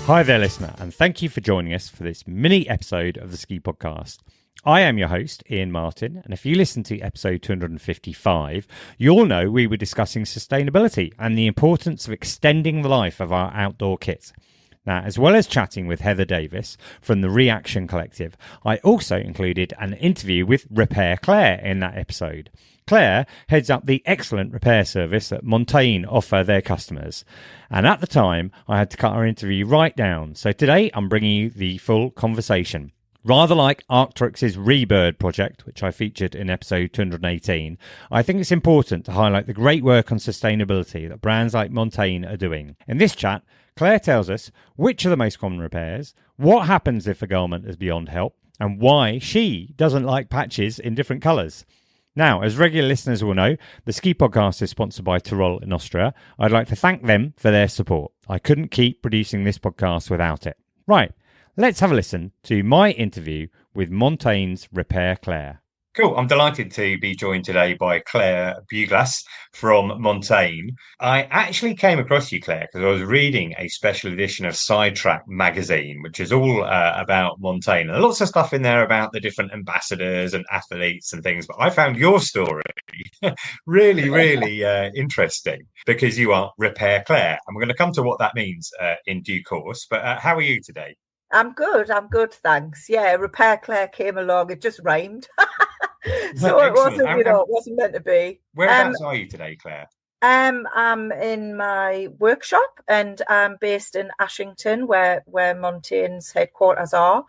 Hi there, listener, and thank you for joining us for this mini episode of the Ski Podcast. I am your host, Iain Martin, and if you listen to episode 255, you'll know we were discussing sustainability and the importance of extending the life of our outdoor kit. Now, as well as chatting with Heather Davis from the Reaction Collective, I also included an interview with Repair Claire in that episode. Claire heads up the excellent repair service that Montane offer their customers. And at the time, I had to cut our interview right down. So today, I'm bringing you the full conversation. Rather like Arc'teryx's Rebird project, which I featured in episode 218, I think it's important to highlight the great work on sustainability that brands like Montane are doing. In this chat, Claire tells us which are the most common repairs, what happens if a garment is beyond help, and why she doesn't like patches in different colours. Now, as regular listeners will know, the Ski Podcast is sponsored by Tyrol in Austria. I'd like to thank them for their support. I couldn't keep producing this podcast without it. Right, let's have a listen to my interview with Montane's Repair Claire. Cool. I'm delighted to be joined today by Claire Buglas from Montane. I actually came across you, Claire, because I was reading a special edition of Sidetrack magazine, which is all about Montane. And lots of stuff in there about the different ambassadors and athletes and things. But I found your story really interesting because you are Repair Claire. And we're going to come to what that means in due course. But how are you today? I'm good, thanks. Yeah, Repair Claire came along. It just rhymed. So it wasn't, it wasn't meant to be. Whereabouts are you today, Claire? I'm in my workshop and I'm based in Ashington, where Montane's headquarters are.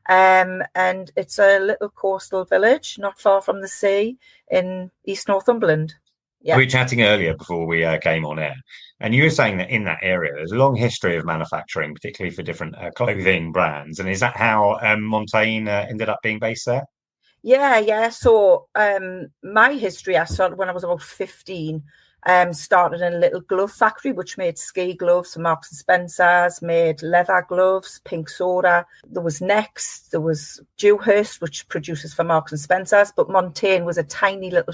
And it's a little coastal village not far from the sea in East Northumberland. Yeah. We were chatting earlier before we came on air, and you were saying that in that area there's a long history of manufacturing, particularly for different clothing brands. And is that how Montane ended up being based there? Yeah. So my history, I started when I was about 15. Started in a little glove factory which made ski gloves for Marks and Spencer's, made leather gloves, Pink Soda. There was Next, there was Dewhurst, which produces for Marks and Spencer's, but Montane was a tiny little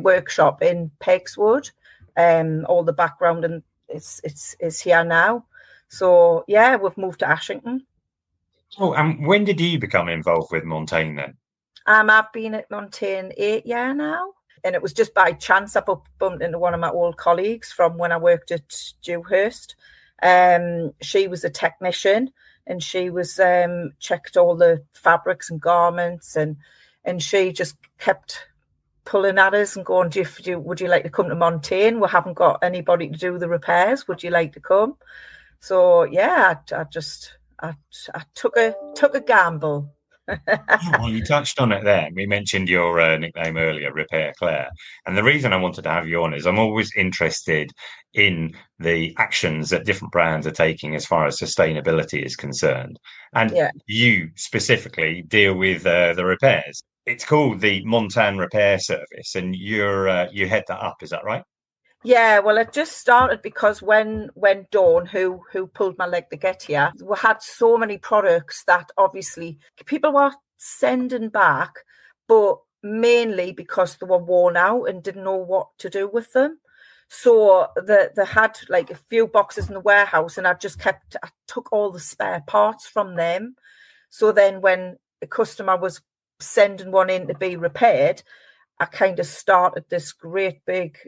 workshop in Pegswood. All the background and it's here now. So yeah, we've moved to Ashington. Oh, and when did you become involved with Montane then? I've been at Montane 8 years now. And it was just by chance I bumped into one of my old colleagues from when I worked at Dewhurst. She was a technician and she was checked all the fabrics and garments and she just kept pulling at us and going, would you like to come to Montane? We haven't got anybody to do the repairs. Would you like to come? So yeah, I took a gamble. Well, you touched on it there. We mentioned your nickname earlier, Repair Claire. And the reason I wanted to have you on is I'm always interested in the actions that different brands are taking as far as sustainability is concerned. And you specifically deal with the repairs. It's called the Montane Repair Service, and you head that up. Is that right? Yeah, well, it just started because when Dawn, who pulled my leg to get here, we had so many products that obviously people were sending back, but mainly because they were worn out and didn't know what to do with them. So they had like a few boxes in the warehouse, and I took all the spare parts from them. So then when a customer was sending one in to be repaired, I kind of started this great big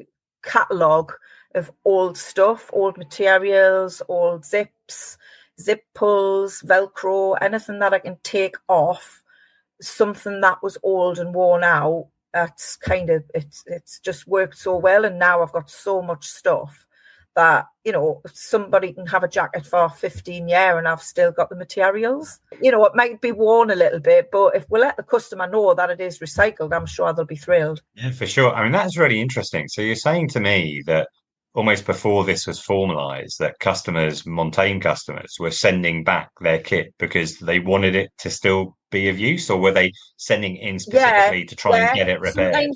catalogue of old stuff, old materials, old zips, zip pulls, Velcro, anything that I can take off, something that was old and worn out. That's kind of, it's just worked so well. And now I've got so much stuff that, somebody can have a jacket for 15 years and I've still got the materials. It might be worn a little bit, but if we let the customer know that it is recycled, I'm sure they'll be thrilled. Yeah, for sure. I mean, that's really interesting. So you're saying to me that almost before this was formalized, that Montane customers were sending back their kit because they wanted it to still be of use, or were they sending in specifically to try and get it repaired?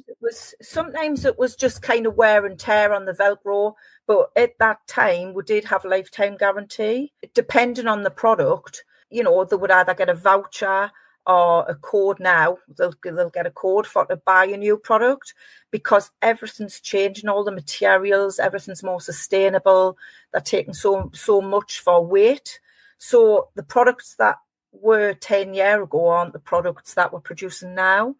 Sometimes it was just kind of wear and tear on the Velcro, but at that time we did have a lifetime guarantee. Depending on the product, they would either get a voucher are a code now. They'll get a code for to buy a new product because everything's changing. All the materials, everything's more sustainable. They're taking so much for weight. So the products that were 10 years ago aren't the products that we're producing now.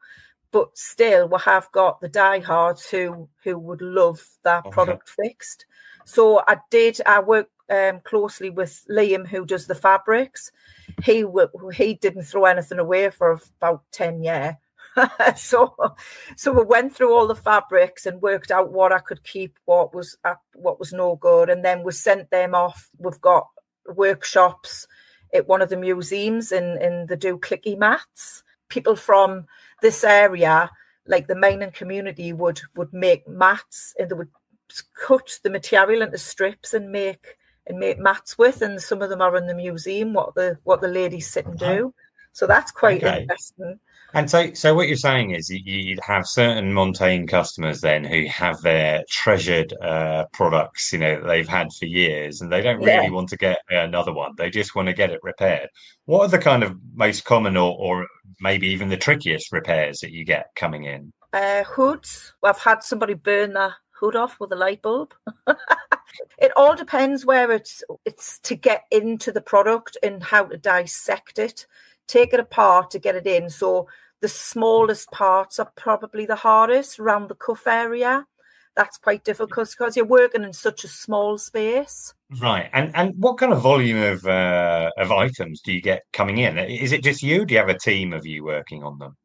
But still, we have got the diehards who would love that product fixed. So I work closely with Liam, who does the fabrics. He didn't throw anything away for about 10 years. so we went through all the fabrics and worked out what I could keep, what was no good, and then we sent them off. We've got workshops at one of the museums, and they do clicky mats. People from this area, like the mining community, would make mats, and they would cut the material into strips and make mats with, and some of them are in the museum, what the ladies sit and do. So that's quite interesting. And so what you're saying is you have certain Montane customers then who have their treasured products, that they've had for years, and they don't really want to get another one. They just want to get it repaired. What are the kind of most common or maybe even the trickiest repairs that you get coming in? Hoods. I've had somebody burn the hood off with a light bulb. It all depends where it's to get into the product and how to dissect it. Take it apart to get it in. So the smallest parts are probably the hardest, around the cuff area. That's quite difficult because you're working in such a small space. Right. And what kind of volume of items do you get coming in? Is it just you? Do you have a team of you working on them?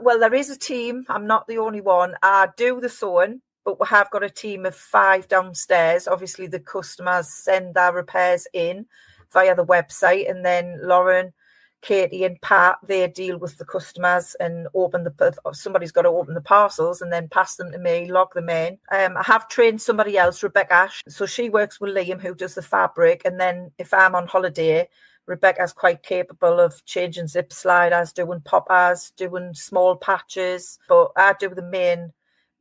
Well, there is a team. I'm not the only one. I do the sewing, but we have got a team of 5 downstairs. Obviously, the customers send their repairs in via the website, and then Lauren, Katie and Pat, they deal with the customers and somebody's got to open the parcels and then pass them to me, log them in. I have trained somebody else, Rebecca, so she works with Liam, who does the fabric, and then if I'm on holiday, Rebecca's quite capable of changing zip sliders, doing poppers, doing small patches, but I do the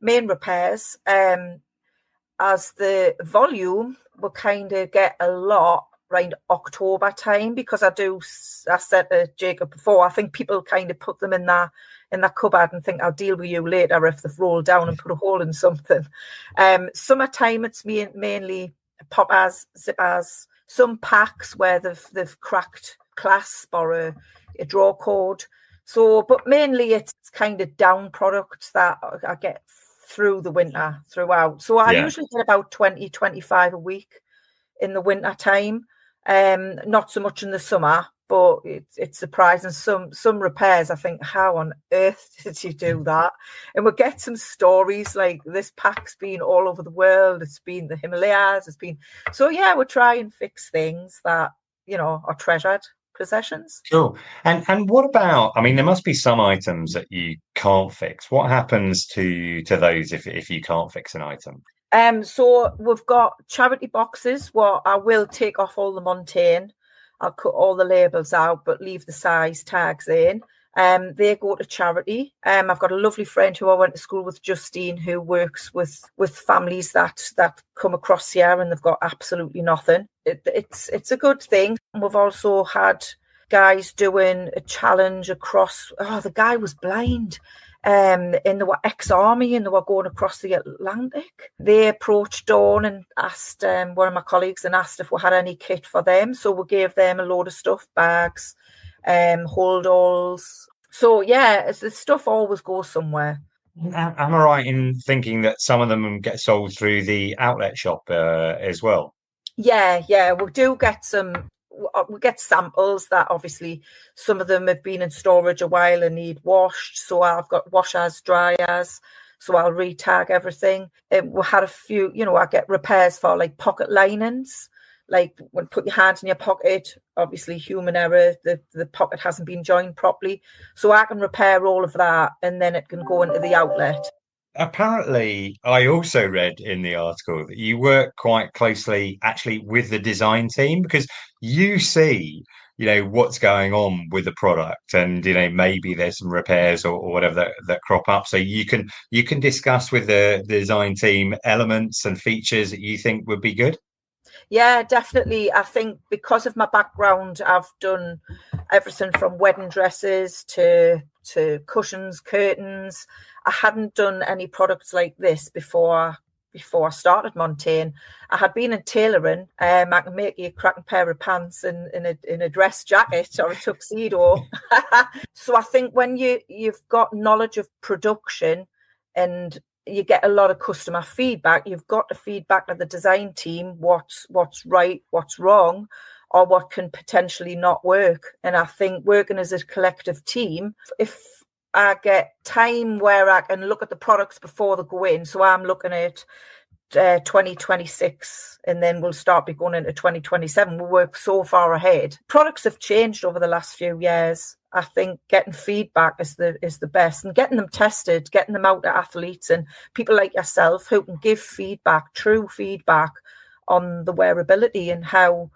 main repairs. As the volume will kind of get a lot around October time, because I said to Jacob before, I think people kind of put them in that cupboard and think I'll deal with you later if they've rolled down and put a hole in something. Summertime it's mainly poppers, zippers, some packs where they've cracked clasp or a draw code. So, but mainly it's kind of down products that I get through the winter throughout. So I usually get about 20, 25 a week in the winter time. Not so much in the summer, but it's surprising. Some repairs, I think, how on earth did you do that? And we'll get some stories like this pack's been all over the world. It's been the Himalayas. So we try and fix things that, are treasured possessions. Sure. And what about, there must be some items that you can't fix. What happens to those if you can't fix an item? So we've got charity boxes where I will take off all the Montane. I'll cut all the labels out, but leave the size tags in. They go to charity. I've got a lovely friend who I went to school with, Justine, who works with families that come across here and they've got absolutely nothing. It's a good thing. And we've also had guys doing a challenge across. Oh, the guy was blind. And they were ex-army and they were going across the Atlantic. They approached Dawn and asked one of my colleagues and asked if we had any kit for them. So we gave them a load of stuff, bags, hold-alls. So the stuff always goes somewhere. Am I right in thinking that some of them get sold through the outlet shop as well? Yeah, we do get some. We get samples that obviously some of them have been in storage a while and need washed. So I've got washers, dryers. So I'll re-tag everything. We had a few, I get repairs for like pocket linings. Like when put your hand in your pocket, obviously human error, the pocket hasn't been joined properly. So I can repair all of that and then it can go into the outlet. Apparently, I also read in the article that you work quite closely actually with the design team because you see, what's going on with the product and, maybe there's some repairs or whatever that crop up. So you can discuss with the design team elements and features that you think would be good. Yeah, definitely. I think because of my background, I've done everything from wedding dresses to cushions, curtains. I hadn't done any products like this before I started Montane. I had been in tailoring. I can make you a cracking pair of pants in a dress jacket or a tuxedo. So I think when you've got knowledge of production and you get a lot of customer feedback, you've got to feedback to the design team what's right, what's wrong, or what can potentially not work. And I think working as a collective team, if I get time where I can look at the products before they go in, so I'm looking at 2026 and then we'll start be going into 2027. We'll work so far ahead. Products have changed over the last few years. I think getting feedback is the best, and getting them tested, getting them out to athletes and people like yourself who can give feedback, true feedback on the wearability and how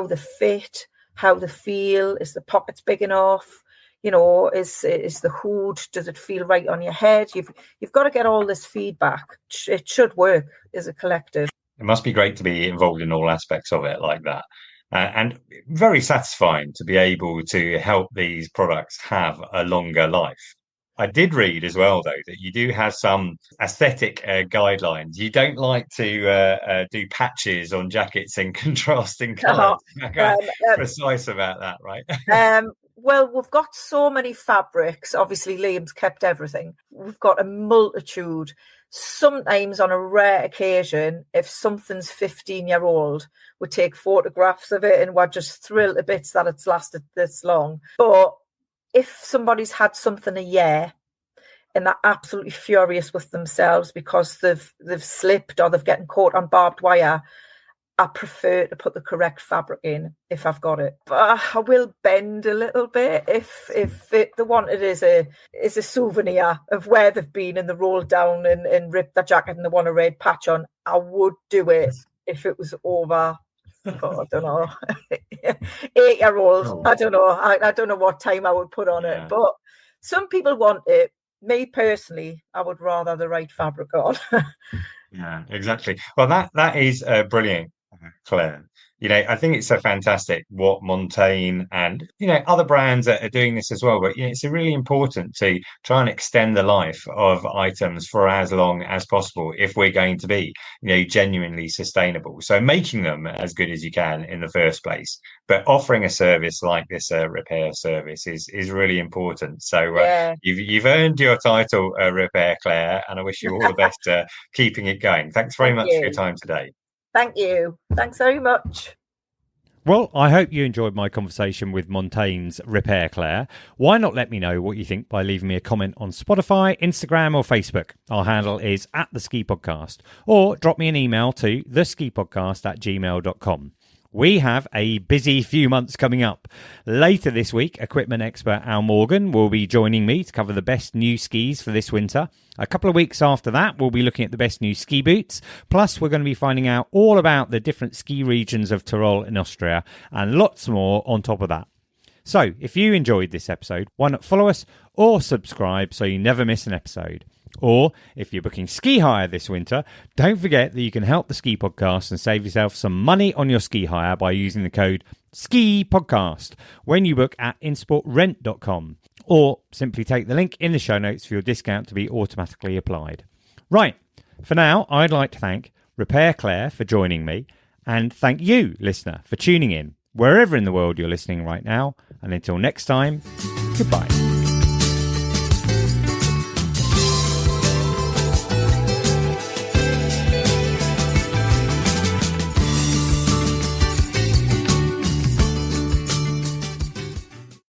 they fit, how they feel. Is the pockets big enough? You know, is the hood, does it feel right on your head? You've got to get all this feedback. It should work as a collective. It must be great to be involved in all aspects of it like that. And very satisfying to be able to help these products have a longer life. I did read as well, though, that you do have some aesthetic guidelines. You don't like to do patches on jackets in contrasting colours. Precise about that, right? Well, we've got so many fabrics. Obviously, Liam's kept everything. We've got a multitude. Sometimes, on a rare occasion, if something's 15-year-old, we take photographs of it and we're just thrilled to bits that it's lasted this long. But if somebody's had something a year and they're absolutely furious with themselves because they've slipped or they've gotten caught on barbed wire, I prefer to put the correct fabric in if I've got it. But I will bend a little bit if they want it as a souvenir of where they've been and they rolled down and ripped their jacket and they want a red patch on. I would do it if it was over. I don't know, 8-year-old. Oh. I don't know. I don't know what time I would put on it, but some people want it. Me personally, I would rather the right fabric on. Yeah, exactly. Well, that is brilliant, Claire. You know, I think it's so fantastic what Montane and, you know, other brands are doing this as well. But, you know, it's really important to try and extend the life of items for as long as possible if we're going to be, you know, genuinely sustainable. So making them as good as you can in the first place, but offering a service like this repair service is really important. So you've earned your title, Repair Claire, and I wish you all the best keeping it going. Thanks very much for your time today. Thank you. Thanks very much. Well, I hope you enjoyed my conversation with Montane's Repair Claire. Why not let me know what you think by leaving me a comment on Spotify, Instagram or Facebook? Our handle is @TheSkiPodcast, or drop me an email to theskipodcast@gmail.com. We have a busy few months coming up. Later this week, equipment expert Al Morgan will be joining me to cover the best new skis for this winter. A couple of weeks after that, we'll be looking at the best new ski boots. Plus, we're going to be finding out all about the different ski regions of Tyrol in Austria and lots more on top of that. So, if you enjoyed this episode, why not follow us or subscribe so you never miss an episode? Or, if you're booking ski hire this winter, don't forget that you can help the Ski Podcast and save yourself some money on your ski hire by using the code SKIPODCAST when you book at insportrent.com. Or simply take the link in the show notes for your discount to be automatically applied. Right, for now, I'd like to thank Repair Claire for joining me, and thank you, listener, for tuning in, wherever in the world you're listening right now. And until next time, goodbye.